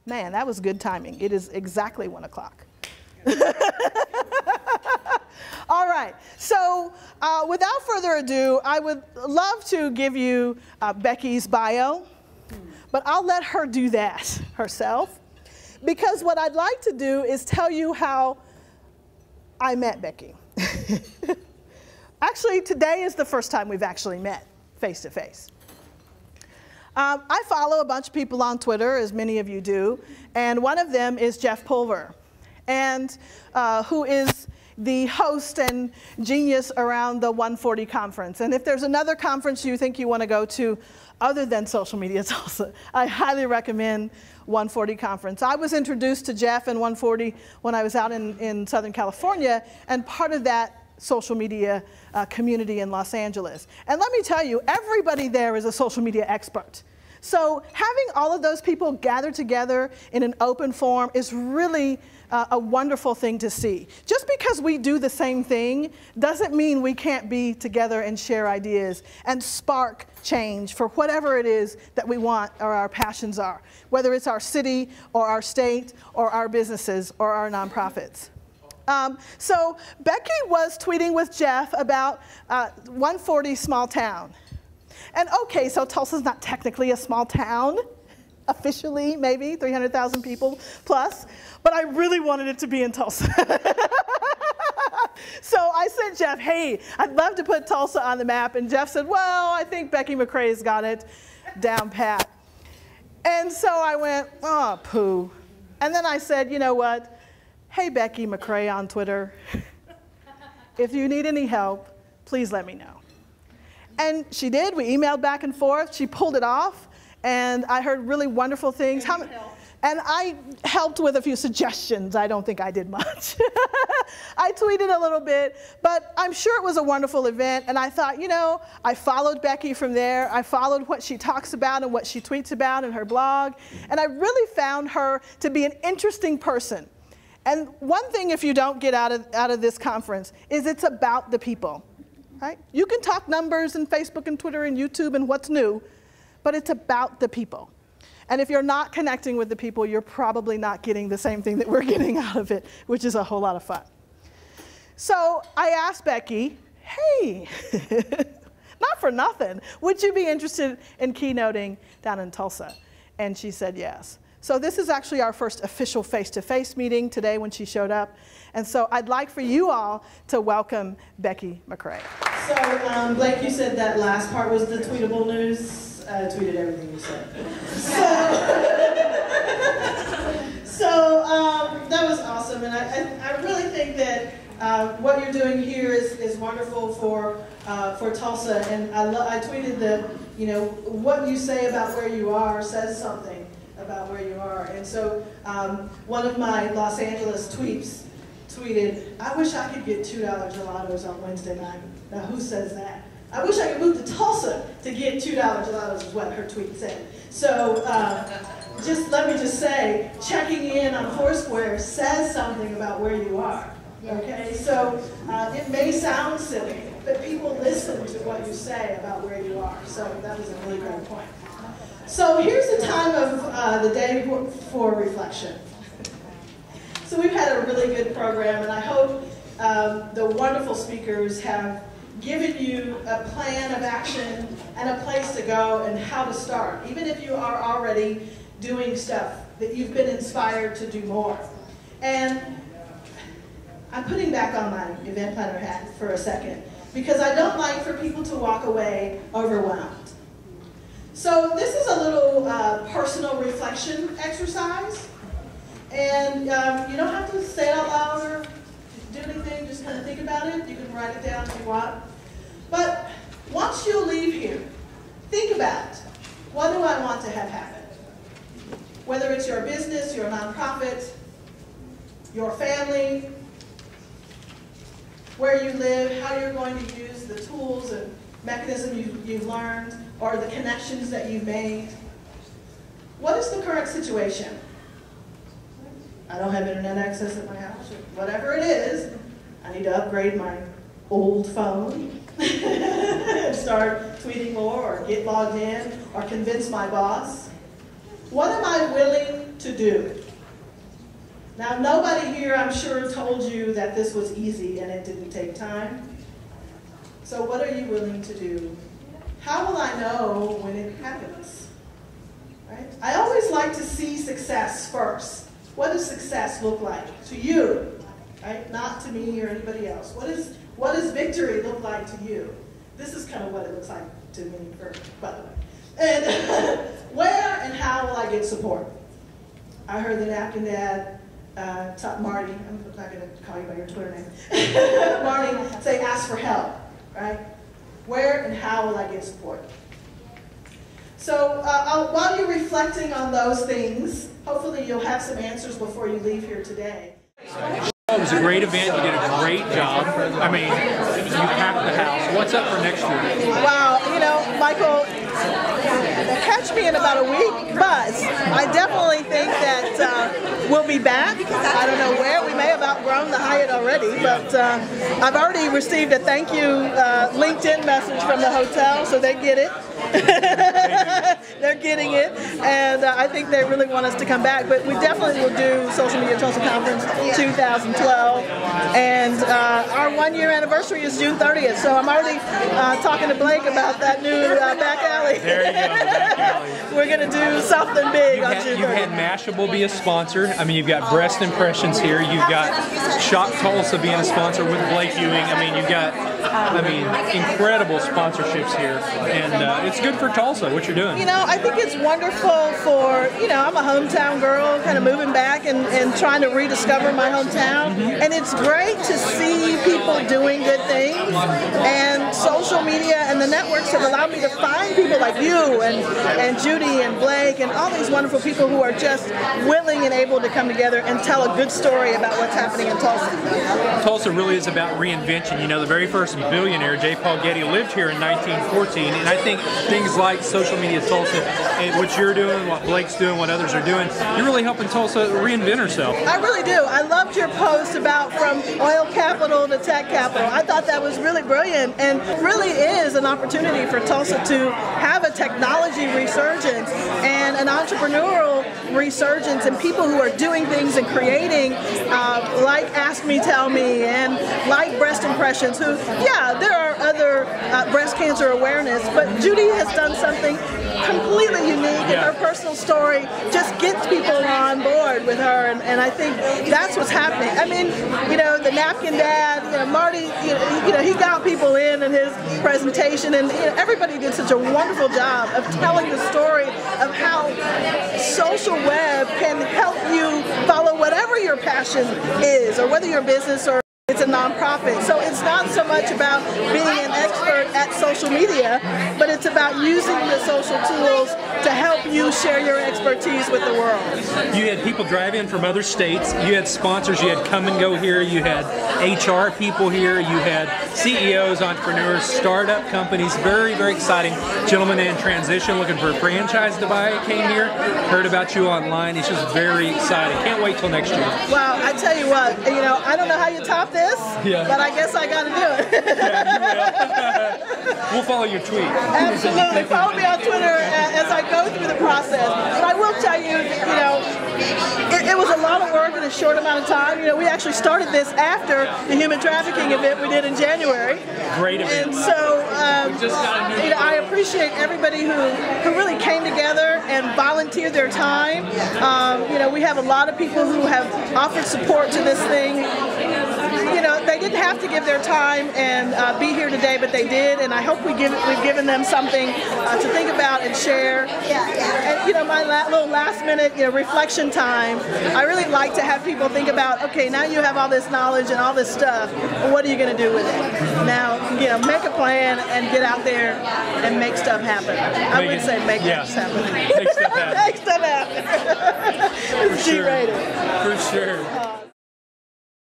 Man, that was good timing. It is exactly 1 o'clock. All right, so without further ado, I would love to give you Becky's bio, but I'll let her do that herself, because what I'd like to do is tell you how I met Becky. Actually, today is the first time we've actually met face to face. I follow a bunch of people on Twitter, as many of you do, and one of them is Jeff Pulver, and who is the host and genius around the 140 conference. And if there's another conference you think you want to go to other than social media Tulsa, I highly recommend 140 conference. I was introduced to Jeff and 140 when I was out in Southern California, and part of that social media community in Los Angeles. And let me tell you, everybody there is a social media expert. So having all of those people gathered together in an open forum is really a wonderful thing to see. Just because we do the same thing doesn't mean we can't be together and share ideas and spark change for whatever it is that we want or our passions are, whether it's our city or our state or our businesses or our nonprofits. So Becky was tweeting with Jeff about 140 small town. And okay, so Tulsa's not technically a small town, officially maybe 300,000 people plus, but I really wanted it to be in Tulsa. So I sent Jeff, hey, I'd love to put Tulsa on the map, and Jeff said, well, I think Becky McCrae's got it down pat. And so I went, oh, poo. And then I said, you know what? Hey, Becky McCrae on Twitter, if you need any help, please let me know. And she did. We emailed back and forth. She pulled it off, and I heard really wonderful things. And I helped with a few suggestions. I don't think I did much. I tweeted a little bit, but I'm sure it was a wonderful event. And I thought, you know, I followed Becky from there. I followed what she talks about and what she tweets about in her blog. And I really found her to be an interesting person. And one thing, if you don't get out of this conference, is it's about the people. Right? You can talk numbers and Facebook and Twitter and YouTube and what's new, but it's about the people. And if you're not connecting with the people, you're probably not getting the same thing that we're getting out of it, which is a whole lot of fun. So I asked Becky, hey, not for nothing, would you be interested in keynoting down in Tulsa? And she said yes. So this is actually our first official face-to-face meeting today when she showed up. And so I'd like for you all to welcome Becky McCrae. So Blake, you said that last part was the tweetable news. I tweeted everything you said. So that was awesome. And I really think that what you're doing here is wonderful for Tulsa. And I tweeted that, you know, what you say about where you are says something about where you are. And so one of my Los Angeles tweeted, I wish I could get $2 gelatos on Wednesday night. Now who says that? I wish I could move to Tulsa to get $2 gelatos is what her tweet said. So let me just say, checking in on Foursquare says something about where you are. Okay, so it may sound silly, but people listen to what you say about where you are. So that was a really great point. So here's the time of the day for reflection. So we've had a really good program, and I hope the wonderful speakers have given you a plan of action and a place to go and how to start, even if you are already doing stuff that you've been inspired to do more. And I'm putting back on my event planner hat for a second, because I don't like for people to walk away overwhelmed. So this is a little personal reflection exercise, and you don't have to say it out loud or do anything, just kind of think about it. You can write it down if you want. But once you leave here, think about, what do I want to have happen? Whether it's your business, your nonprofit, your family, where you live, how you're going to use the tools and mechanisms you've learned, or the connections that you've made. What is the current situation? I don't have internet access at my house, or whatever it is. I need to upgrade my old phone and start tweeting more, or get logged in, or convince my boss. What am I willing to do? Now, nobody here, I'm sure, told you that this was easy and it didn't take time. So what are you willing to do? How will I know when it happens? Right? I always like to see success first. What does success look like to you? Right? Not to me or anybody else. What does victory look like to you? This is kind of what it looks like to me, by the way. And where and how will I get support? I heard the Napkin Dad, Marty, I'm not going to call you by your Twitter name, Marty say ask for help, right? Where and how will I get support? So while you're reflecting on those things, hopefully you'll have some answers before you leave here today. It was a great event. You did a great job. I mean, you packed the house. What's up for next year? Wow, you know, Michael, catch me in about a week, but I definitely think that we'll be back. I don't know where. We may have outgrown the Hyatt already, but I've already received a thank you LinkedIn message from the hotel, so they get it. They're getting it, and I think they really want us to come back. But we definitely will do Social Media Tulsa Conference 2012, and our 1-year anniversary is June 30th. So I'm already talking to Blake about that new back alley. There you go, back alley. We're going to do something big on June 30th. You've had Mashable be a sponsor. I mean, you've got Breast Impressions here. You've got Shop Tulsa being a sponsor with Blake Ewing. I mean, you've got, incredible sponsorships here, and it's good for Tulsa, what you're doing. You know, I think it's wonderful for, I'm a hometown girl, kind of moving back and trying to rediscover my hometown. And it's great to see people doing good things. And social media and the networks have allowed me to find people like you and Judy and Blake and all these wonderful people who are just willing and able to come together and tell a good story about what's happening in Tulsa. Tulsa really is about reinvention. You know, the very first billionaire, J. Paul Getty, lived here in 1914, and I think things like Social Media Tulsa and what you're doing, what Blake's doing, what others are doing, you're really helping Tulsa reinvent herself. I really do. I loved your post about from oil capital to tech capital. I thought that was really brilliant, and really is an opportunity for Tulsa to have a technology resurgence and an entrepreneurial resurgence, and people who are doing things and creating like Ask Me, Tell Me, and like Breast Impressions, who, yeah, there are other breast cancer awareness, but Judy has done something completely unique, and her personal story just gets people on board with her, and I think that's what's happening. I mean, the Napkin Dad, Marty, he got people in his presentation, and everybody did such a wonderful job of telling the story of how social web can help you follow whatever your passion is, or whether your business or it's a nonprofit. So it's not so much about being an expert at social media, but it's about using the social tools to help you share your expertise with the world. You had people drive in from other states, you had sponsors, you had Come and Go here, you had HR people here, you had CEOs, entrepreneurs, startup companies, very, very exciting. Gentlemen in transition looking for a franchise to buy came here, heard about you online. It's just very exciting. Can't wait till next year. Well, I tell you what, I don't know how you top this, but I guess I got to do it. Yeah, you will. We'll follow your tweet. Absolutely. Follow me on Twitter as I go through the process. But I will tell you, it was a lot of work in a short amount of time. We actually started this after the human trafficking event we did in January. Great event. And so, I appreciate everybody who really came together and volunteered their time. We have a lot of people who have offered support to this thing. They didn't have to give their time and be here today, but they did, and I hope we've given them something to think about and share. And my little last-minute reflection time, I really like to have people think about, okay, now you have all this knowledge and all this stuff, well, what are you going to do with it? Now, make a plan and get out there and make stuff happen. I would say make things happen. Make stuff happen. Make stuff happen. It's G-rated. For sure.